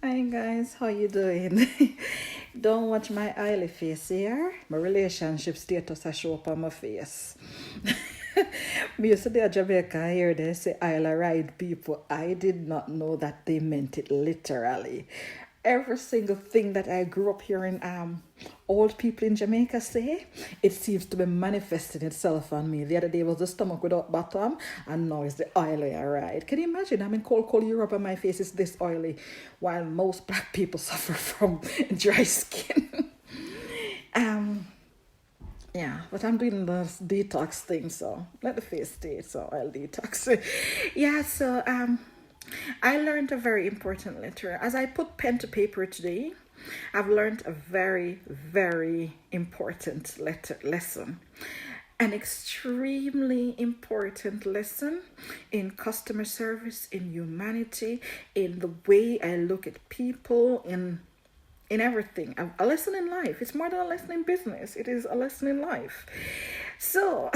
Hi guys, how you doing? Don't watch my oily face here. My relationship status I show up on my face. Me used to be a Jamaica here, they say Isle ride people. I did not know that they meant it literally. Every single thing that I grew up hearing old people in Jamaica say, it seems to be manifesting itself on me. The other day was the stomach without bottom, and now it's the oily I ride. Can you imagine? I'm in cold Europe and my face is this oily, while most black people suffer from dry skin. um, yeah, but I'm doing the detox thing, so let the face stay, so I'll detox. Yeah, so I learned a very important letter. As I put pen to paper today, I've learned a very, very important lesson. An extremely important lesson in customer service, in humanity, in the way I look at people, in everything. A lesson in life. It's more than a lesson in business. It is a lesson in life. So,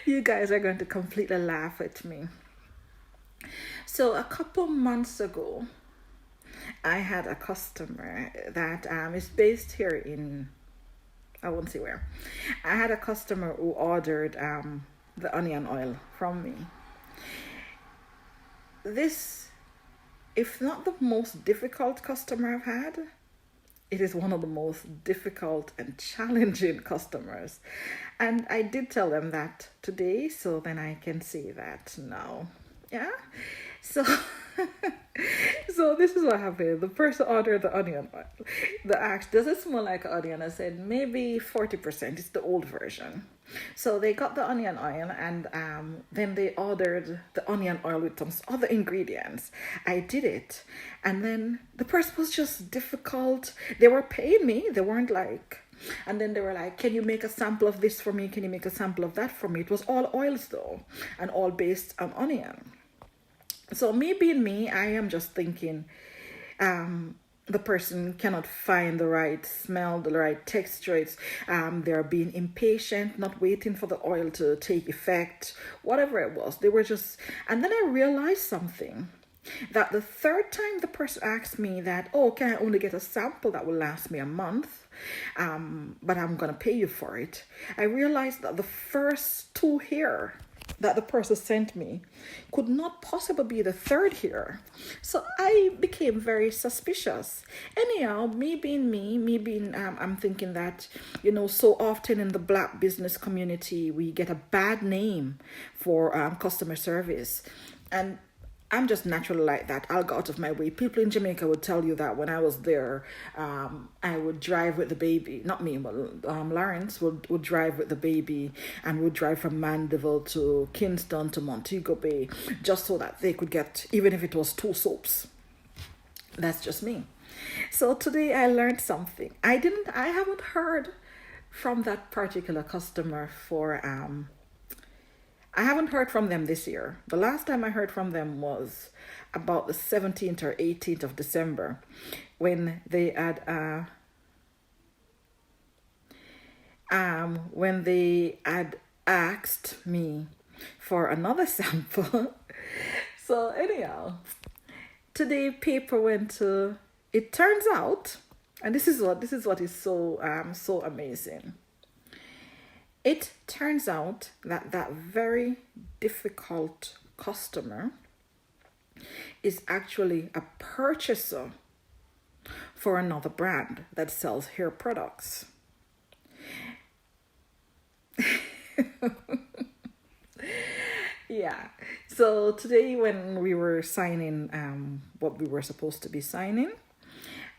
you guys are going to completely laugh at me. So, a couple months ago, I had a customer that is based here in, I won't say where. I had a customer who ordered the onion oil from me. This, if not the most difficult customer I've had, it is one of the most difficult and challenging customers. And I did tell them that today, so then I can say that now. Yeah? So so this is what happened. The person ordered the onion oil. The asked, does it smell like onion? I said, maybe 40%. It's the old version. So they got the onion oil and then they ordered the onion oil with some other ingredients. I did it. And then the person was just difficult. They were paying me. They weren't like, and then they were like, can you make a sample of this for me? Can you make a sample of that for me? It was all oils though, and all based on onion. So me being me, I am just thinking the person cannot find the right smell, the right texture. They're being impatient, not waiting for the oil to take effect, whatever it was. They were just, and then I realized something. That the third time the person asked me that, oh, can I only get a sample that will last me a month, but I'm going to pay you for it, I realized that the first two here that the person sent me could not possibly be the third here. So I became very suspicious. Anyhow, me being, I'm thinking that, so often in the black business community, we get a bad name for customer service. And I'm just naturally like that. I'll go out of my way. People in Jamaica would tell you that when I was there, I would drive with the baby. Not me, but Lawrence would drive with the baby and would drive from Mandeville to Kingston to Montego Bay just so that they could get, even if it was 2 soaps. That's just me. So today I learned something. I haven't heard from that particular customer for I haven't heard from them this year. The last time I heard from them was about the 17th or 18th of December when they had asked me for another sample. So anyhow, today paper went to, it turns out, and this is what is so amazing. It turns out that that very difficult customer is actually a purchaser for another brand that sells hair products. Yeah. So today when we were signing what we were supposed to be signing,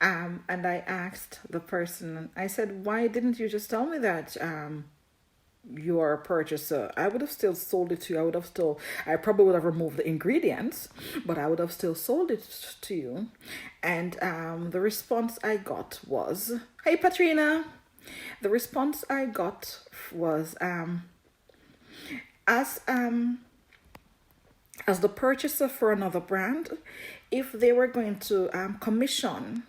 and I asked the person, I said, why didn't you just tell me that you are a purchaser? I would have still sold it to you. I probably would have removed the ingredients, but I would have still sold it to you. And the response I got was, hey, Patrina. The response I got was, as the purchaser for another brand, if they were going to commission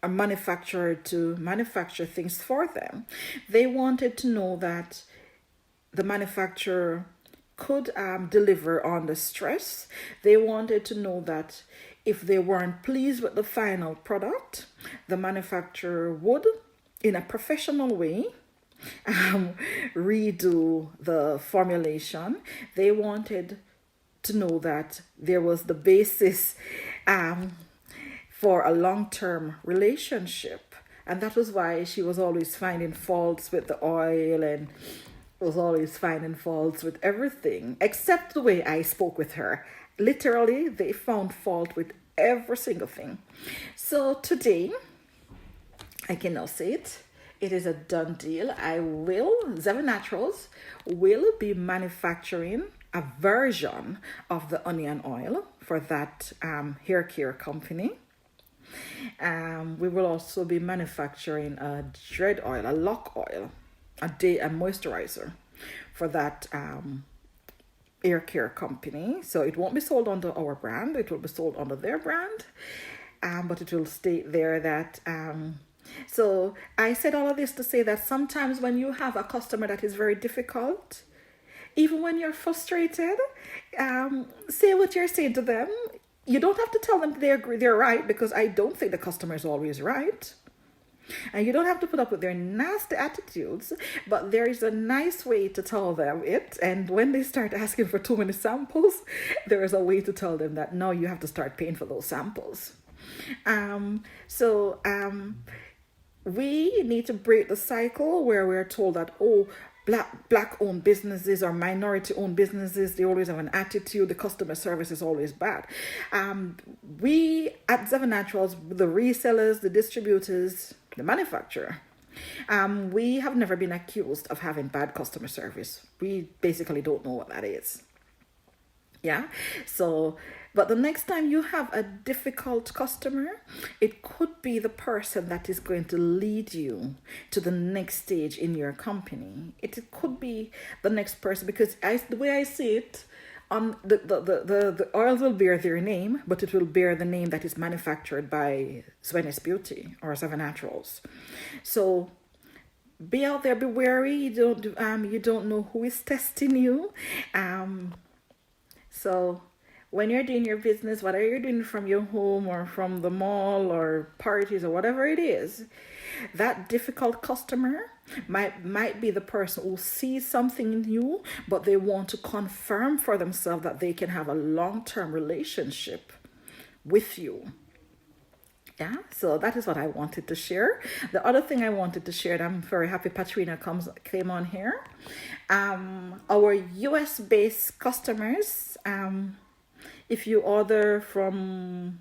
a manufacturer to manufacture things for them, they wanted to know that the manufacturer could deliver on the stress. They wanted to know that If they weren't pleased with the final product, the manufacturer would, in a professional way, redo the formulation. They wanted to know that there was the basis for a long-term relationship. And that was why she was always finding faults with the oil and was always finding faults with everything, except the way I spoke with her. Literally, they found fault with every single thing. So today, I can now say it. It is a done deal. Zyzven Naturals will be manufacturing a version of the onion oil for that hair care company. We will also be manufacturing a dread oil, a lock oil, a moisturizer for that hair care company. So it won't be sold under our brand. It will be sold under their brand. But it will state there that so I said all of this to say that sometimes when you have a customer that is very difficult, even when you're frustrated, say what you're saying to them. You don't have to tell them they're right, because I don't think the customer is always right. And you don't have to put up with their nasty attitudes, but there is a nice way to tell them it. And when they start asking for too many samples, there is a way to tell them that now you have to start paying for those samples. We need to break the cycle where we're told that, oh, black owned businesses or minority owned businesses, they always have an attitude, the customer service is always bad. We at Zyzven Naturals, the resellers, the distributors, the manufacturer, we have never been accused of having bad customer service. We basically don't know what that is. Yeah. So, but the next time you have a difficult customer, it could be the person that is going to lead you to the next stage in your company. It could be the next person, because the way I see it, on the oils will bear their name, but it will bear the name that is manufactured by Swenis Beauty or Zyzven Naturals. So be out there, be wary. You don't know who is testing you. So when you're doing your business, whatever you're doing from your home or from the mall or parties or whatever it is, that difficult customer might be the person who sees something in you, but they want to confirm for themselves that they can have a long-term relationship with you. Yeah, so that is what I wanted to share. The other thing I wanted to share, and I'm very happy Patrina came on here. Our US-based customers, if you order from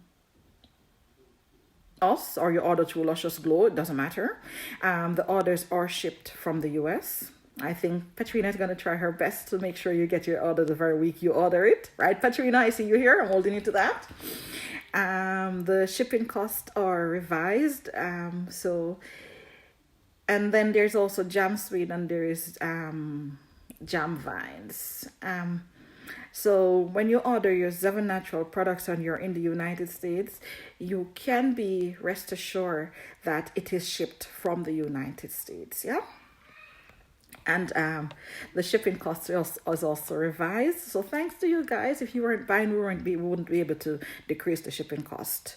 us or you order through Luscious Glow, it doesn't matter. The orders are shipped from the US. I think Patrina is going to try her best to make sure you get your order the very week you order it. Right, Patrina? I see you here. I'm holding you to that. The shipping costs are revised. And then there's also Jam Sweet and there is Jam Vines. So when you order your Zyzven Natural products and you're in the United States, you can be rest assured that it is shipped from the United States. Yeah. And the shipping cost is also revised. So thanks to you guys. If you weren't buying, we wouldn't be able to decrease the shipping cost.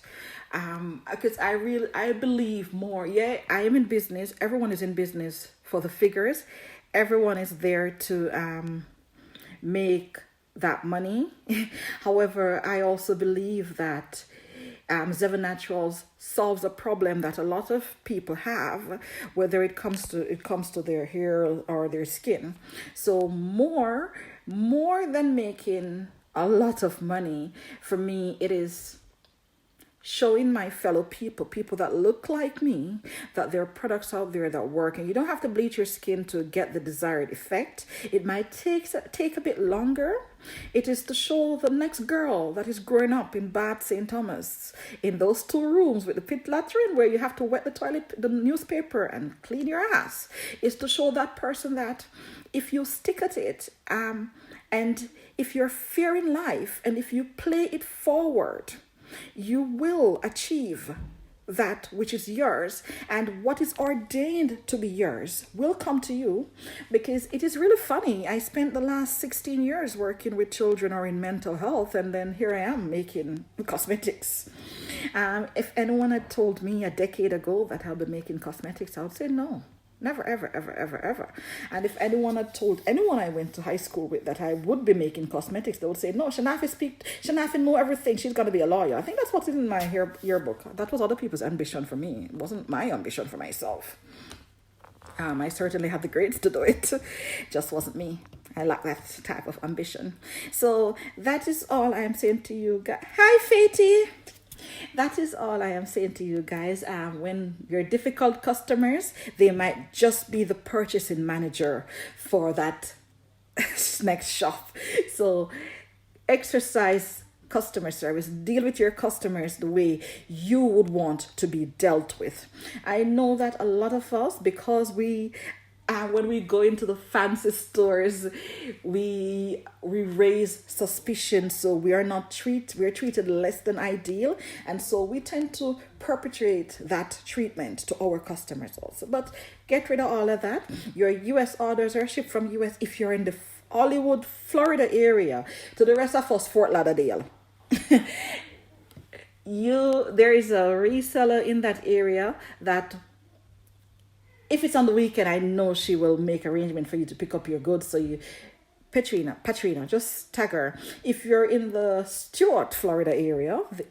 Because I believe more. Yeah, I am in business. Everyone is in business for the figures. Everyone is there to make that money. However, I also believe that Zyzven Naturals solves a problem that a lot of people have, whether it comes to their hair or their skin. So more than making a lot of money, for me, it is showing my fellow people that look like me, that there are products out there that work. And you don't have to bleach your skin to get the desired effect. It might take a bit longer. It is to show the next girl that is growing up in Bath St. Thomas, in those 2 rooms with the pit latrine where you have to wet the newspaper and clean your ass. It's to show that person that if you stick at it, and if you're fair in life, and if you play it forward, you will achieve that which is yours, and what is ordained to be yours will come to you. Because it is really funny, I spent the last 16 years working with children or in mental health, and then here I am making cosmetics. If anyone had told me a decade ago that I'll be making cosmetics, I would say no. Never, ever, ever, ever, ever. And if anyone had told anyone I went to high school with that I would be making cosmetics, they would say, no, Shanafi know everything. She's going to be a lawyer. I think that's what's in my yearbook. That was other people's ambition for me. It wasn't my ambition for myself. I certainly had the grades to do it. Just wasn't me. I lack that type of ambition. So that is all I am saying to you guys. Hi, Faty. That is all I am saying to you guys. When you're difficult customers, they might just be the purchasing manager for that next shop. So exercise customer service. Deal with your customers the way you would want to be dealt with. I know that a lot of us, because when we go into the fancy stores, we raise suspicion, so we're treated less than ideal, and so we tend to perpetuate that treatment to our customers also. But get rid of all of that. Your US orders are shipped from US if you're in the Hollywood, Florida area. To the rest of us, Fort Lauderdale. There is a reseller in that area that, if it's on the weekend, I know she will make arrangement for you to pick up your goods. So Patrina, just tag her. If you're in the Stuart, Florida area, the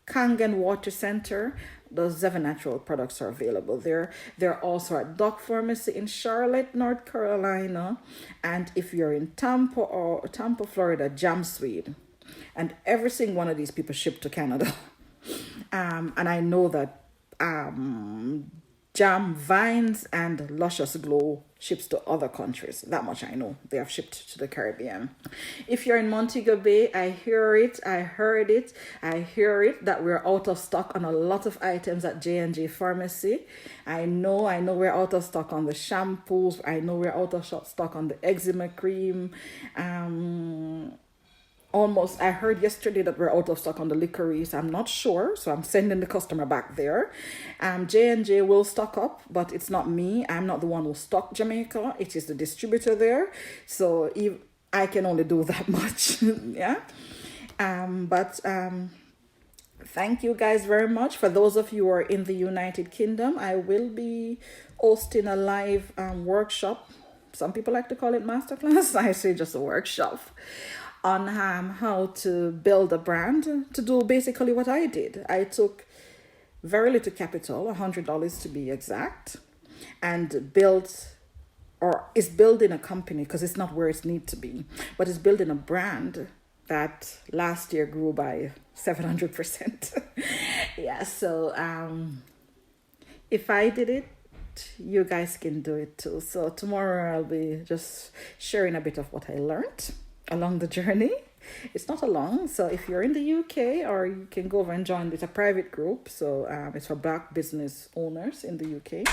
Kangen Water Center, the Zyzven Naturals products are available there. They're also at Doc Pharmacy in Charlotte, North Carolina. And if you're in Tampa, Florida, Jam Swede. And every single one of these people ship to Canada. And I know that Jam Vines and Luscious Glow ships to other countries. That much I know. They have shipped to the Caribbean. If you're in Montego Bay, I heard it that we're out of stock on a lot of items at J&J Pharmacy. I know we're out of stock on the shampoos. I know we're out of stock on the eczema cream. I heard yesterday that we're out of stock on the licorice. I'm not sure, so I'm sending the customer back there. J&J will stock up, but it's not me. I'm not the one who stocked Jamaica. It is the distributor there. So I can only do that much. Yeah. Thank you guys very much. For those of you who are in the United Kingdom, I will be hosting a live workshop. Some people like to call it masterclass. I say just a workshop on how to build a brand, to do basically what I did. I took very little capital, $100 to be exact, and is building a company, because it's not where it needs to be, but it's building a brand that last year grew by 700%. Yeah, so if I did it, you guys can do it too. So tomorrow I'll be just sharing a bit of what I learned along the journey. It's not a long, so if you're in the UK, or you can go over and join, it's a private group, so it's for Black business owners in the UK.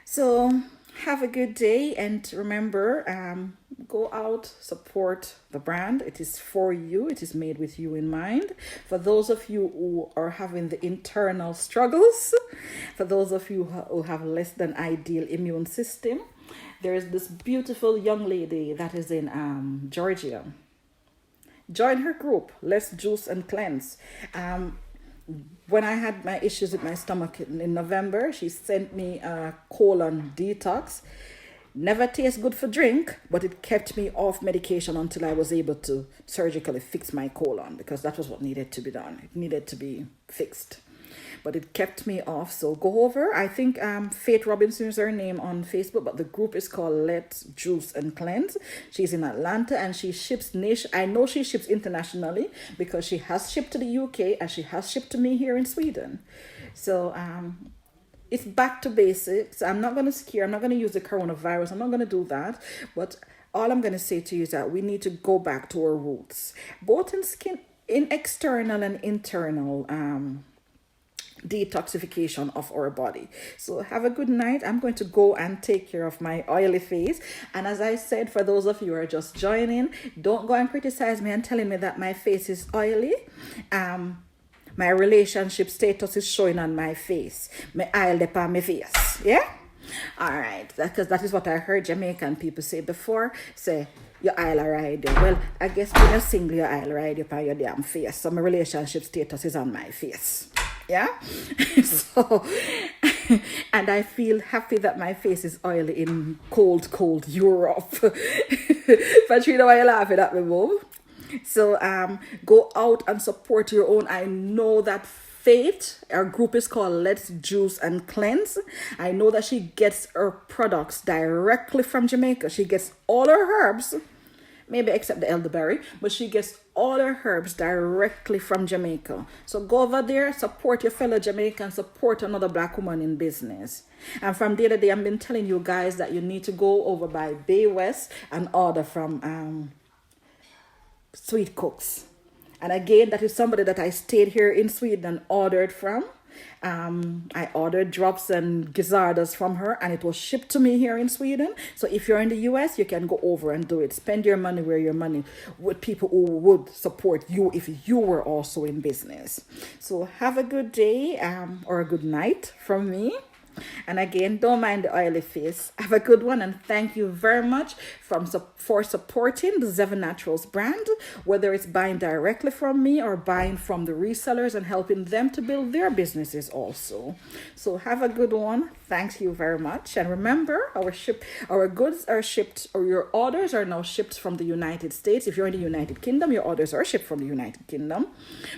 So have a good day, and remember, go out, support the brand. It is for you. It is made with you in mind. For those of you who are having the internal struggles, for those of you who have less than ideal immune system, there is this beautiful young lady that is in Georgia. Join her group. Let's juice and cleanse. When I had my issues with my stomach in November, she sent me a colon detox. Never tastes good for drink, but it kept me off medication until I was able to surgically fix my colon, because that was what needed to be done. It needed to be fixed. But it kept me off. So go over. I think Faith Robinson is her name on Facebook, but the group is called Let's Juice and Cleanse. She's in Atlanta, and she ships I know she ships internationally, because she has shipped to the UK and she has shipped to me here in Sweden. So it's back to basics. I'm not going to scare. I'm not going to use the coronavirus. I'm not going to do that. But all I'm going to say to you is that we need to go back to our roots, both in external and internal detoxification of our body. So have a good night. I'm going to go and take care of my oily face. And as I said, for those of you who are just joining, don't go and criticize me and telling me that my face is oily. My relationship status is showing on my face. My aisle up on my face. Yeah? All right. Because that is what I heard Jamaican people say before. Say, your aisle ride you. Well, I guess when you're single, your aisle ride you on your damn face. So my relationship status is on my face. Yeah? So, and I feel happy that my face is oily in cold Europe. But you know why you're laughing at me, Mom? So go out and support your own. I know that Faith, our group is called Let's Juice and Cleanse. I know that she gets her products directly from Jamaica. She gets all her herbs, maybe except the elderberry, but she gets all her herbs directly from Jamaica. So go over there, support your fellow Jamaican, support another black woman in business. And from the other day, I've been telling you guys that you need to go over by Bay West and order from Sweet Cooks. And again, that is somebody that I stayed here in Sweden and ordered from. I ordered drops and gizzardas from her, and it was shipped to me here in Sweden. So if you're in the US, you can go over and do it. Spend your money where your money with people who would support you if you were also in business. So have a good day or a good night from me. And again, don't mind the oily face. Have a good one, and thank you very much for supporting the Zyzven Naturals brand, whether it's buying directly from me or buying from the resellers and helping them to build their businesses also. So have a good one. Thank you very much. And remember, our goods are shipped, or your orders are now shipped from the United States. If you're in the United Kingdom, your orders are shipped from the United Kingdom.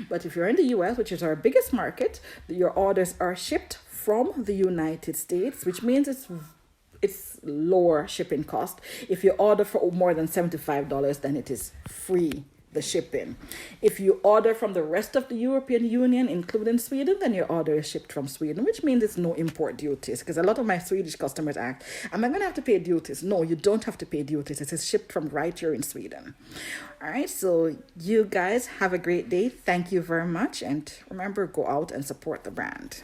But if you're in the US, which is our biggest market, your orders are shipped from the United States, which means it's lower shipping cost. If you order for more than $75, then it is free, the shipping. If you order from the rest of the European Union, including Sweden, then your order is shipped from Sweden, which means it's no import duties. Because a lot of my Swedish customers ask, am I going to have to pay duties? No, you don't have to pay duties. It is shipped from right here in Sweden. All right, so you guys have a great day. Thank you very much. And remember, go out and support the brand.